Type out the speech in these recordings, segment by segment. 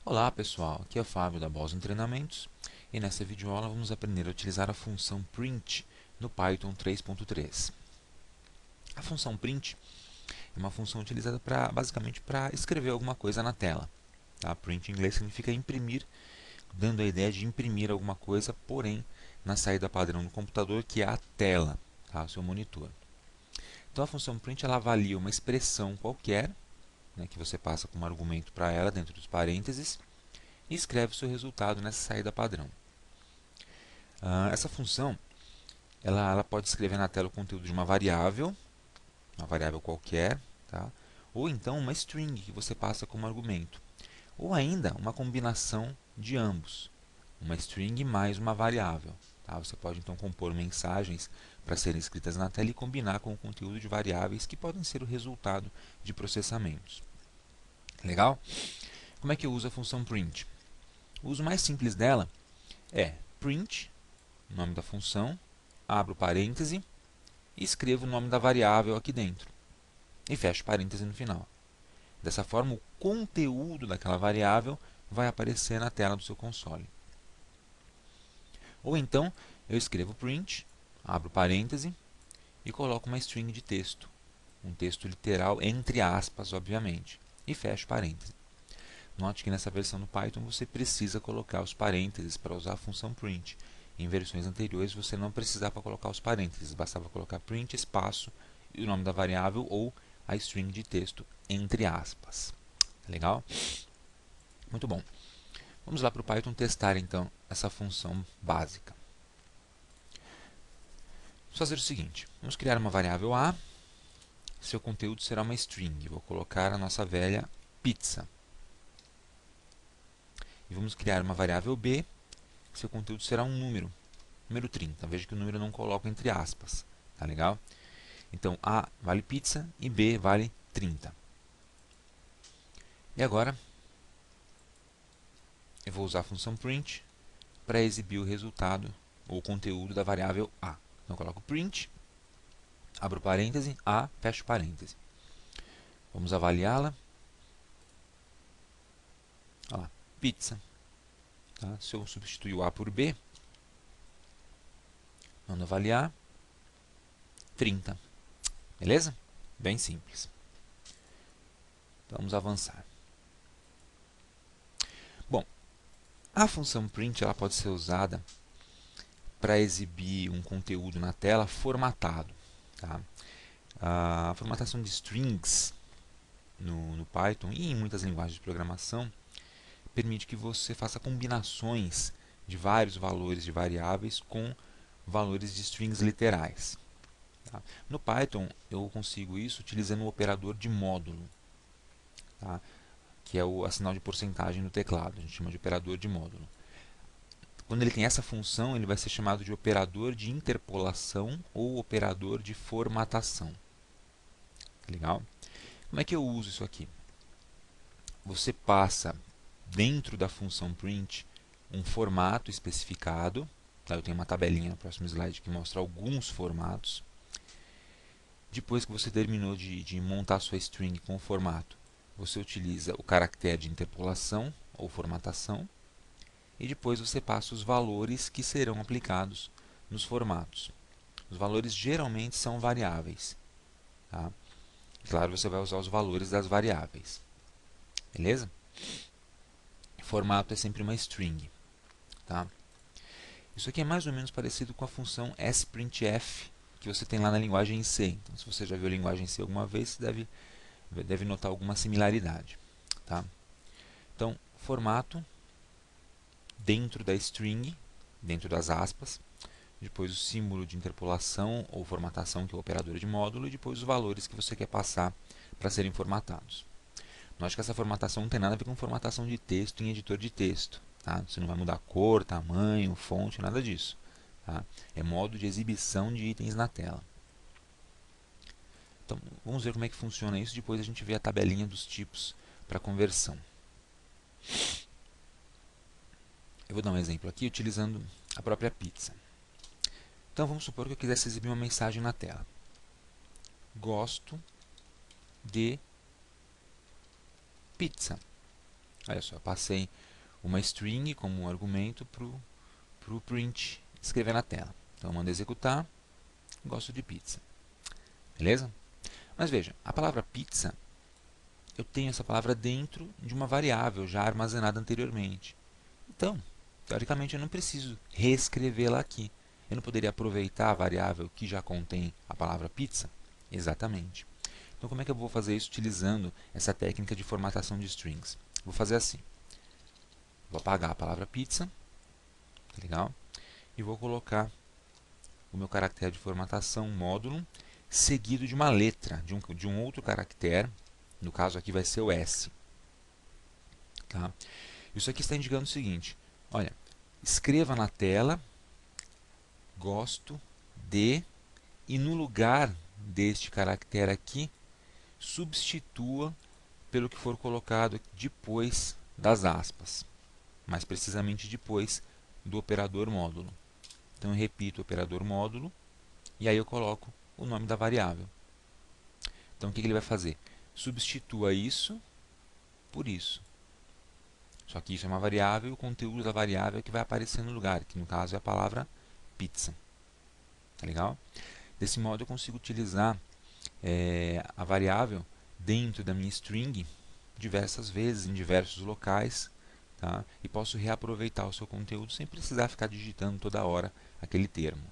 Olá pessoal, aqui é o Fábio da Boston Treinamentos e nessa videoaula vamos aprender a utilizar a função print no Python 3.3. A função print é uma função utilizada basicamente para escrever alguma coisa na tela. Tá? Print em inglês significa imprimir, dando a ideia de imprimir alguma coisa, porém na saída padrão do computador, que é a tela, tá? O seu monitor. Então a função print ela avalia uma expressão qualquer, né, que você passa como argumento para ela dentro dos parênteses, e escreve o seu resultado nessa saída padrão. Essa função ela pode escrever na tela o conteúdo de uma variável qualquer, tá? Ou então uma string que você passa como argumento, ou ainda uma combinação de ambos, uma string mais uma variável. Tá? Você pode então compor mensagens para serem escritas na tela e combinar com o conteúdo de variáveis que podem ser o resultado de processamentos. Legal? Como é que eu uso a função print? O uso mais simples dela é print, nome da função, abro parêntese e escrevo o nome da variável aqui dentro e fecho parêntese no final. Dessa forma, o conteúdo daquela variável vai aparecer na tela do seu console. Ou então, eu escrevo print, abro parêntese e coloco uma string de texto, um texto literal entre aspas, obviamente, e fecho parêntese. Note que nessa versão do Python você precisa colocar os parênteses para usar a função print. Em versões anteriores você não precisava colocar os parênteses, bastava colocar print, espaço e o nome da variável ou a string de texto entre aspas. Legal? Muito bom. Vamos lá para o Python testar então essa função básica. Vamos fazer o seguinte, vamos criar uma variável A, seu conteúdo será uma string, vou colocar a nossa velha pizza. E vamos criar uma variável B, seu conteúdo será um número 30. Veja que o número eu não coloco entre aspas. Tá legal? Então, A vale pizza e B vale 30. E agora, eu vou usar a função print para exibir o resultado ou o conteúdo da variável A. Então, eu coloco print, abro parêntese, A, fecho parêntese. Vamos avaliá-la. Olha lá, pizza. Tá? Se eu substituir o A por B, mando avaliar, 30. Beleza? Bem simples. Então, vamos avançar. Bom, a função print ela pode ser usada para exibir um conteúdo na tela formatado. Tá? A formatação de strings no Python e em muitas linguagens de programação permite que você faça combinações de vários valores de variáveis com valores de strings literais. Tá? No Python eu consigo isso utilizando o operador de módulo, tá? Que é o sinal de porcentagem no teclado, a gente chama de operador de módulo. Quando ele tem essa função, ele vai ser chamado de operador de interpolação ou operador de formatação. Legal? Como é que eu uso isso aqui? Você passa dentro da função print um formato especificado. Tá? Eu tenho uma tabelinha no próximo slide que mostra alguns formatos. Depois que você terminou de montar sua string com o formato, você utiliza o caractere de interpolação ou formatação. E depois você passa os valores que serão aplicados nos formatos. Os valores geralmente são variáveis. Tá? Claro, você vai usar os valores das variáveis. Beleza? Formato é sempre uma string. Tá? Isso aqui é mais ou menos parecido com a função sprintf que você tem lá na linguagem C. Então, se você já viu a linguagem C alguma vez, você deve notar alguma similaridade. Tá? Então, formato dentro da string, dentro das aspas, depois o símbolo de interpolação ou formatação, que é o operador de módulo, e depois os valores que você quer passar para serem formatados. Note que essa formatação não tem nada a ver com formatação de texto em editor de texto. Tá? Você não vai mudar cor, tamanho, fonte, nada disso. Tá? É modo de exibição de itens na tela. Então, vamos ver como é que funciona isso, depois a gente vê a tabelinha dos tipos para conversão. Eu vou dar um exemplo aqui utilizando a própria pizza. Então, vamos supor que eu quisesse exibir uma mensagem na tela. Gosto de pizza. Olha só, eu passei uma string como um argumento para o print escrever na tela. Então eu mando executar, gosto de pizza. Beleza? Mas veja, a palavra pizza, eu tenho essa palavra dentro de uma variável já armazenada anteriormente. Então, teoricamente, eu não preciso reescrevê-la aqui. Eu não poderia aproveitar a variável que já contém a palavra pizza? Exatamente. Então, como é que eu vou fazer isso utilizando essa técnica de formatação de strings? Vou fazer assim. Vou apagar a palavra pizza, legal? E vou colocar o meu caractere de formatação, módulo, seguido de uma letra, de um outro caractere. No caso aqui vai ser o S. Tá? Isso aqui está indicando o seguinte. Olha, escreva na tela, gosto de, e no lugar deste caractere aqui, substitua pelo que for colocado depois das aspas. Mais precisamente depois do operador módulo. Então eu repito o operador módulo e aí eu coloco o nome da variável. Então o que ele vai fazer? Substitua isso por isso. Só que isso é uma variável e o conteúdo da variável é que vai aparecer no lugar, que no caso é a palavra pizza. Tá legal? Desse modo eu consigo utilizar a variável dentro da minha string diversas vezes, em diversos locais, tá? E posso reaproveitar o seu conteúdo sem precisar ficar digitando toda hora aquele termo.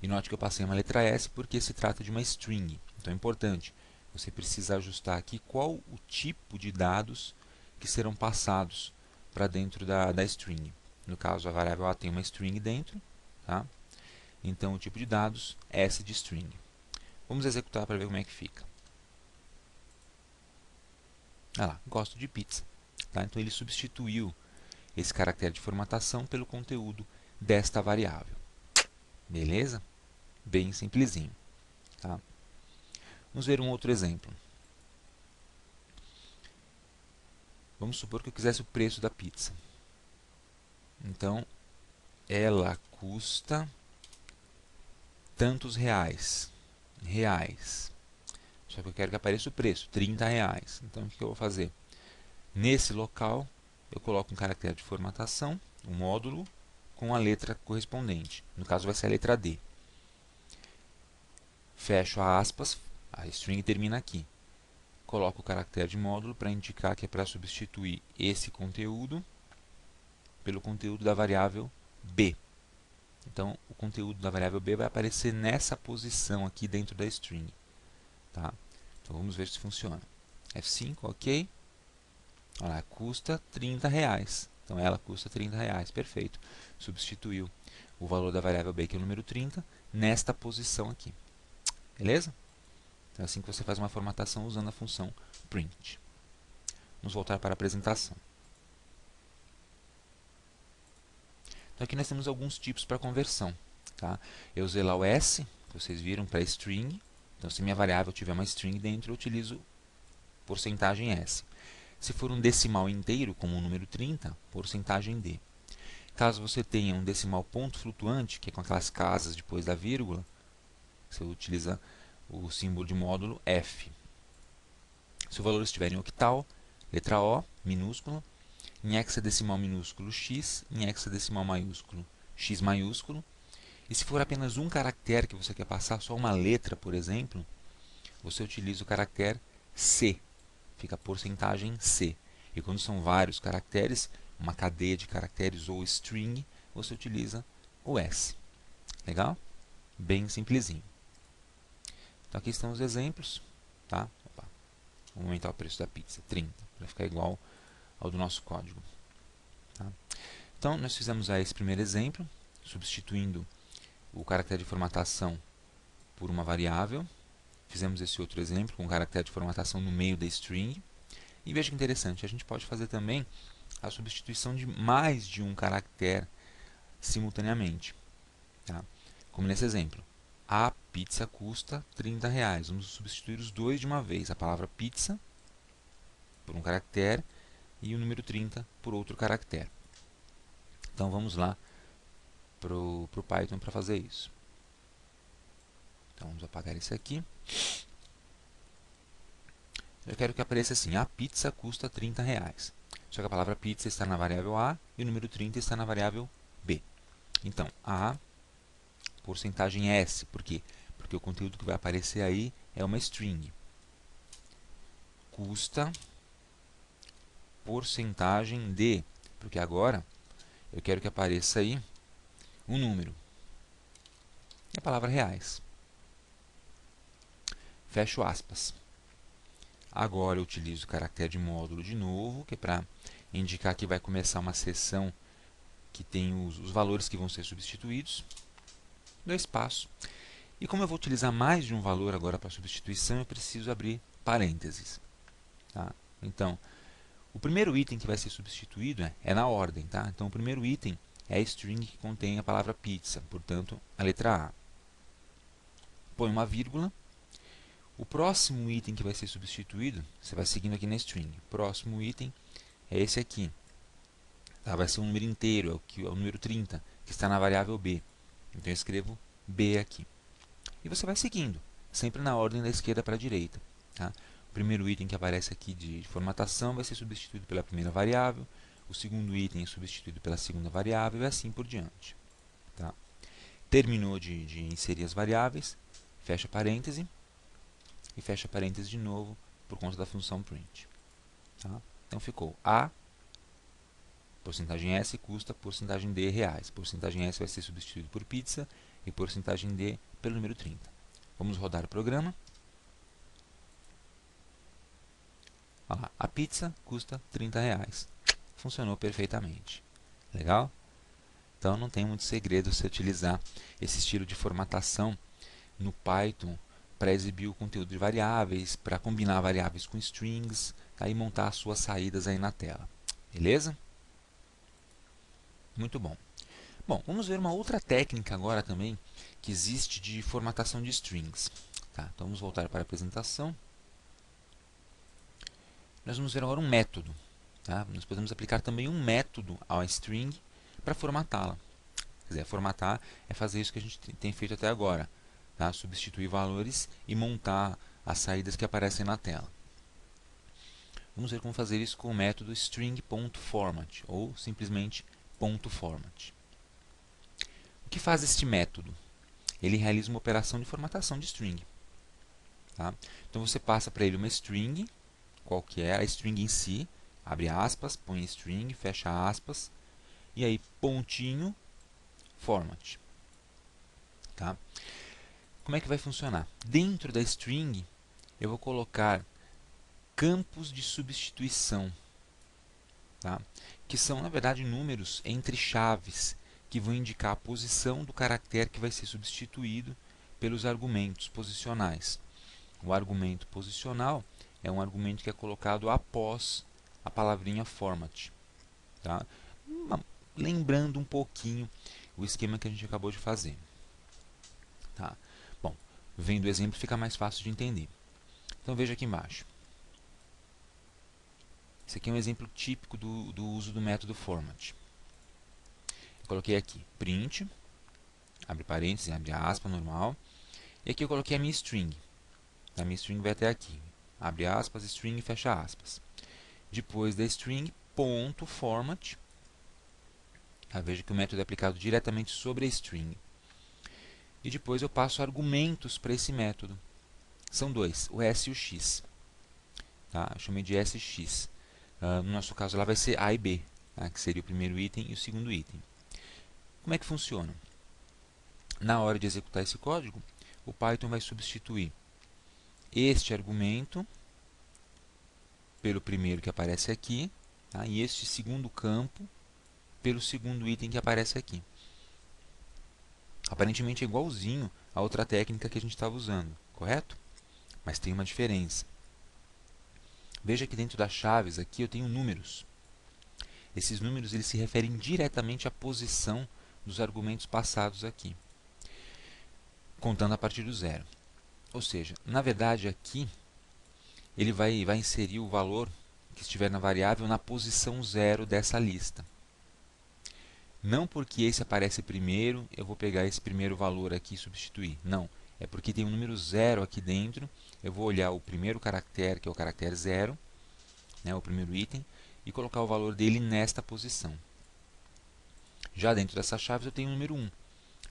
E note que eu passei uma letra S porque se trata de uma string. Então é importante, você precisa ajustar aqui qual o tipo de dados que serão passados para dentro da string. No caso, a variável A tem uma string dentro, tá? Então o tipo de dados é S de string. Vamos executar para ver como é que fica. Olha lá, gosto de pizza. Tá? Então ele substituiu esse caractere de formatação pelo conteúdo desta variável. Beleza? Bem simplesinho. Tá? Vamos ver um outro exemplo. Vamos supor que eu quisesse o preço da pizza. Então, ela custa tantos reais. Só que eu quero que apareça o preço, 30 reais. Então, o que eu vou fazer? Nesse local, eu coloco um caractere de formatação, um módulo, com a letra correspondente. No caso, vai ser a letra D. Fecho aspas, a string termina aqui. Coloco o caractere de módulo para indicar que é para substituir esse conteúdo pelo conteúdo da variável B. Então, o conteúdo da variável B vai aparecer nessa posição aqui dentro da string. Tá? Então, vamos ver se funciona. F5, ok. Olha lá, custa 30 reais. Então, ela custa 30 reais. Perfeito. Substituiu o valor da variável B, que é o número 30, nesta posição aqui. Beleza? Então, é assim que você faz uma formatação usando a função print. Vamos voltar para a apresentação. Então, aqui nós temos alguns tipos para conversão. Tá? Eu usei lá o S, que vocês viram, para string. Então, se minha variável tiver uma string dentro, eu utilizo porcentagem S. Se for um decimal inteiro, como o número 30, porcentagem D. Caso você tenha um decimal ponto flutuante, que é com aquelas casas depois da vírgula, você utiliza o símbolo de módulo F. Se o valor estiver em octal, letra O, minúscula, em hexadecimal minúsculo X, em hexadecimal maiúsculo X maiúsculo. E se for apenas um caractere que você quer passar, só uma letra, por exemplo, você utiliza o caractere C. Fica a porcentagem C. E quando são vários caracteres, uma cadeia de caracteres ou string, você utiliza o S. Legal? Bem simplesinho. Então aqui estão os exemplos. Tá? Opa. Vou aumentar o preço da pizza, 30, para ficar igual ao do nosso código. Tá? Então nós fizemos aí esse primeiro exemplo, substituindo o caractere de formatação por uma variável. Fizemos esse outro exemplo com o caractere de formatação no meio da string. E veja que interessante, a gente pode fazer também a substituição de mais de um caractere simultaneamente. Tá? Como nesse exemplo. A pizza custa 30 reais. Vamos substituir os dois de uma vez. A palavra pizza por um caractere e o número 30 por outro caractere. Então vamos lá para o Python para fazer isso. Então vamos apagar esse aqui. Eu quero que apareça assim, a pizza custa R$ 30. Só que a palavra pizza está na variável A e o número 30 está na variável B. Então, A, porcentagem S. Por quê? Porque o conteúdo que vai aparecer aí é uma string. Custa, porcentagem de. Porque agora eu quero que apareça aí um número. E a palavra reais. Fecho aspas. Agora eu utilizo o caractere de módulo de novo, que é para indicar que vai começar uma seção que tem os valores que vão ser substituídos. Dois espaço. E como eu vou utilizar mais de um valor agora para substituição, eu preciso abrir parênteses. Tá? Então, o primeiro item que vai ser substituído é na ordem. Tá? Então, o primeiro item é a string que contém a palavra pizza, portanto, a letra A. Põe uma vírgula. O próximo item que vai ser substituído, você vai seguindo aqui na string. O próximo item é esse aqui. Tá? Vai ser um número inteiro, é o número 30, que está na variável B. Então, eu escrevo B aqui. E você vai seguindo, sempre na ordem da esquerda para a direita. Tá? O primeiro item que aparece aqui de formatação vai ser substituído pela primeira variável. O segundo item é substituído pela segunda variável e assim por diante. Tá? Terminou de inserir as variáveis, fecha parêntese e fecha parênteses de novo por conta da função print. Tá? Então ficou A, porcentagem S custa porcentagem D reais. Porcentagem S vai ser substituído por pizza e porcentagem D pelo número 30. Vamos rodar o programa. Olha lá, a pizza custa R$ 30. Funcionou perfeitamente. Legal? Então não tem muito segredo você utilizar esse estilo de formatação no Python para exibir o conteúdo de variáveis, para combinar variáveis com strings, tá? E montar as suas saídas aí na tela. Beleza? Muito bom. Bom, vamos ver uma outra técnica agora também que existe de formatação de strings. Tá? Então vamos voltar para a apresentação. Nós vamos ver agora um método. Tá? Nós podemos aplicar também um método à string para formatá-la. Quer dizer, formatar é fazer isso que a gente tem feito até agora. Tá? Substituir valores e montar as saídas que aparecem na tela. Vamos ver como fazer isso com o método string.format ou simplesmente .format. O que faz este método? Ele realiza uma operação de formatação de string. Tá? Então você passa para ele uma string, qual que é a string em si, abre aspas, põe string, fecha aspas, e aí pontinho, format. Tá? Como é que vai funcionar? Dentro da string, eu vou colocar campos de substituição, tá? Que são, na verdade, números entre chaves, que vão indicar a posição do caractere que vai ser substituído pelos argumentos posicionais. O argumento posicional é um argumento que é colocado após a palavrinha format. Tá? Lembrando um pouquinho o esquema que a gente acabou de fazer. Tá? Bom, vendo o exemplo fica mais fácil de entender. Então veja aqui embaixo. Esse aqui é um exemplo típico do uso do método format. Eu coloquei aqui print, abre parênteses, abre aspas, normal. E aqui eu coloquei a minha string. A minha string vai até aqui. Abre aspas, string, fecha aspas. Depois da string, ponto format. Veja que o método é aplicado diretamente sobre a string. E depois eu passo argumentos para esse método. São dois, o S e o X. Tá? Eu chamei de SX. No nosso caso lá vai ser A e B, tá? Que seria o primeiro item e o segundo item. Como é que funciona? Na hora de executar esse código, o Python vai substituir este argumento pelo primeiro que aparece aqui, tá? E este segundo campo pelo segundo item que aparece aqui. Aparentemente é igualzinho a outra técnica que a gente estava usando, correto? Mas tem uma diferença. Veja que dentro das chaves aqui eu tenho números. Esses números eles se referem diretamente à posição dos argumentos passados aqui, contando a partir do zero. Ou seja, na verdade aqui ele vai inserir o valor que estiver na variável na posição 0 dessa lista. Não porque esse aparece primeiro, eu vou pegar esse primeiro valor aqui e substituir. Não, é porque tem um número 0 aqui dentro. Eu vou olhar o primeiro caractere, que é o caractere 0, né, o primeiro item, e colocar o valor dele nesta posição. Já dentro dessas chaves eu tenho o número 1.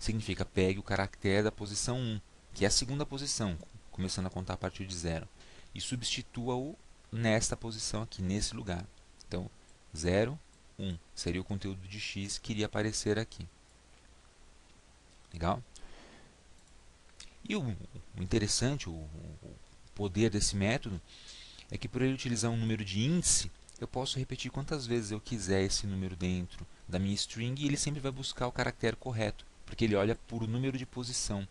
Significa pegue o caractere da posição 1, que é a segunda posição, começando a contar a partir de 0, e substitua-o nesta posição aqui, nesse lugar. Então, 0, 1 seria o conteúdo de x que iria aparecer aqui. Legal? E o interessante, o poder desse método, é que por ele utilizar um número de índice, eu posso repetir quantas vezes eu quiser esse número dentro da minha string e ele sempre vai buscar o caractere correto, porque ele olha por o número de posição,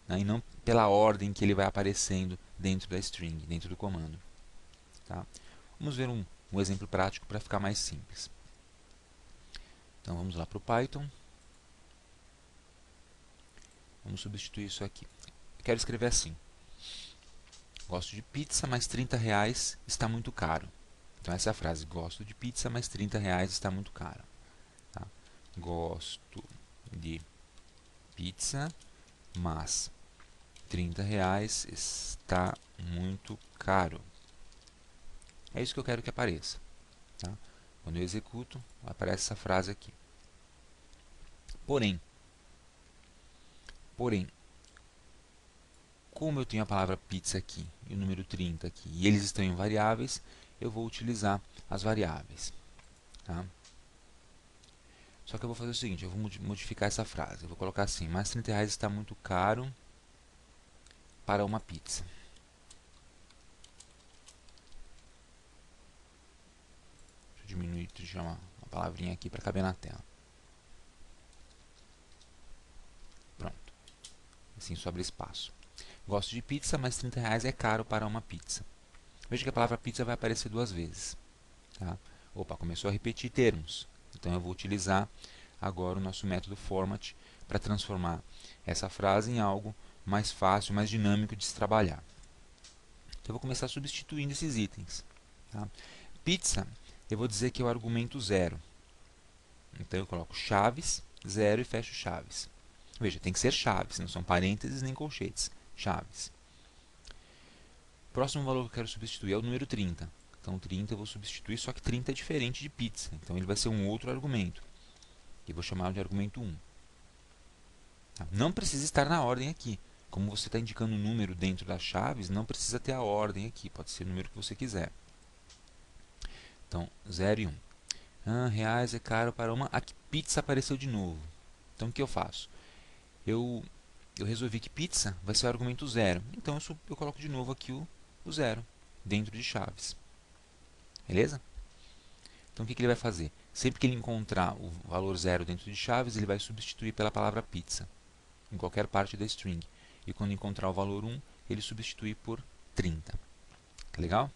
né, e não pela ordem que ele vai aparecendo dentro da string, dentro do comando. Tá? Vamos ver um exemplo prático para ficar mais simples. Então vamos lá para o Python. Vamos substituir isso aqui. Eu quero escrever assim: gosto de pizza, mas R$30 está muito caro. Então essa é a frase: gosto de pizza, mas R$30 está muito caro. Tá? Gosto de pizza, mas R$30 está muito caro. É isso que eu quero que apareça. Tá? Quando eu executo, aparece essa frase aqui. Porém, como eu tenho a palavra pizza aqui e o número 30 aqui, e eles estão em variáveis, eu vou utilizar as variáveis. Tá? Só que eu vou fazer o seguinte: eu vou modificar essa frase. Eu vou colocar assim: mas R$30 está muito caro para uma pizza. Deixa eu diminuir, deixa eu uma palavrinha aqui para caber na tela. Pronto. Assim sobra espaço. Gosto de pizza, mas R$30 é caro para uma pizza. Veja que a palavra pizza vai aparecer duas vezes. Tá? Opa, começou a repetir termos. Então eu vou utilizar agora o nosso método format para transformar essa frase em algo mais fácil, mais dinâmico de se trabalhar. Então eu vou começar substituindo esses itens. Tá? Pizza, eu vou dizer que é o argumento 0. Então eu coloco chaves, 0 e fecho chaves. Veja, tem que ser chaves, não são parênteses nem colchetes. Chaves. O próximo valor que eu quero substituir é o número 30. Então 30 eu vou substituir, só que 30 é diferente de pizza. Então ele vai ser um outro argumento. E vou chamá-lo de argumento 1. Tá? Não precisa estar na ordem aqui. Como você está indicando um número dentro das chaves, não precisa ter a ordem aqui. Pode ser o número que você quiser. Então 0 e 1. R$1 é caro para uma... Aqui pizza apareceu de novo. Então o que eu faço? Eu resolvi que pizza vai ser o argumento 0. Então eu coloco de novo aqui o 0 dentro de chaves. Beleza? Então o que ele vai fazer? Sempre que ele encontrar o valor 0 dentro de chaves, ele vai substituir pela palavra pizza em qualquer parte da string. E quando encontrar o valor 1, ele substitui por 30. Tá legal?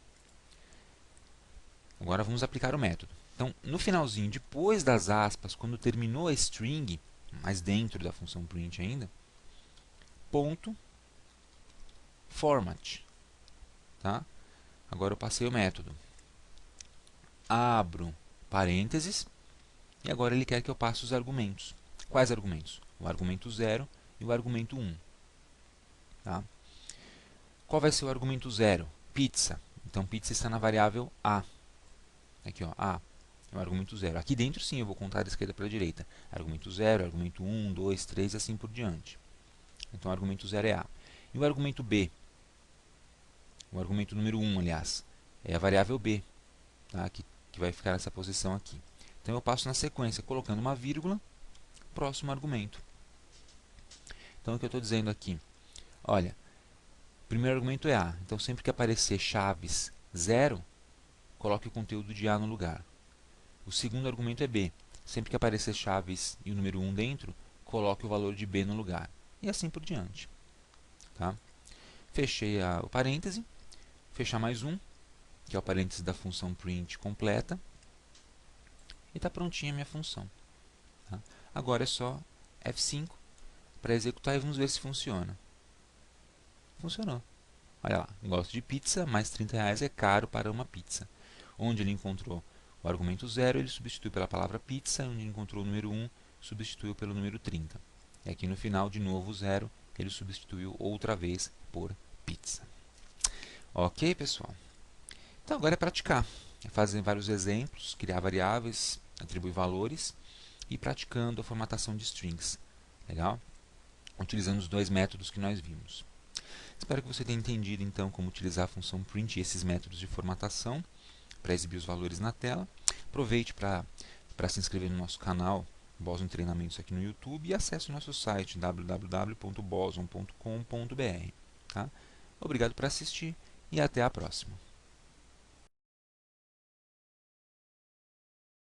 Agora vamos aplicar o método. Então, no finalzinho, depois das aspas, quando terminou a string, mas dentro da função print ainda, ponto format. Tá? Agora eu passei o método. Abro parênteses e agora ele quer que eu passe os argumentos. Quais argumentos? O argumento 0 e o argumento 1. Tá? Qual vai ser o argumento 0? Pizza. Então, pizza está na variável A. Aqui, ó, A é o argumento 0. Aqui dentro, sim, eu vou contar da esquerda para a direita. Argumento 0, argumento 1, 2, 3 e assim por diante. Então, o argumento 0 é A. E o argumento B? O argumento número 1, aliás, é a variável B, tá? que vai ficar nessa posição aqui. Então, eu passo na sequência, colocando uma vírgula, próximo argumento. Então, o que eu estou dizendo aqui? Olha, o primeiro argumento é A. Então, sempre que aparecer chaves 0, coloque o conteúdo de A no lugar. O segundo argumento é B. Sempre que aparecer chaves e o número 1 dentro, coloque o valor de B no lugar. E assim por diante. Tá? Fechei o parêntese. Fechar mais um, que é o parêntese da função print completa. E está prontinha a minha função. Tá? Agora é só F5 para executar e vamos ver se funciona. Funcionou. Olha lá, gosto de pizza, mas R$30 é caro para uma pizza. Onde ele encontrou o argumento 0, ele substituiu pela palavra pizza. Onde ele encontrou o número 1, substituiu pelo número 30. E aqui no final, de novo, o 0 ele substituiu outra vez por pizza. Ok, pessoal? Então agora é praticar. É fazer vários exemplos, criar variáveis, atribuir valores e ir praticando a formatação de strings. Legal? Utilizando os dois métodos que nós vimos. Espero que você tenha entendido então como utilizar a função print e esses métodos de formatação para exibir os valores na tela. Aproveite para se inscrever no nosso canal Boson Treinamentos aqui no YouTube e acesse o nosso site www.boson.com.br. Tá? Obrigado por assistir e até a próxima.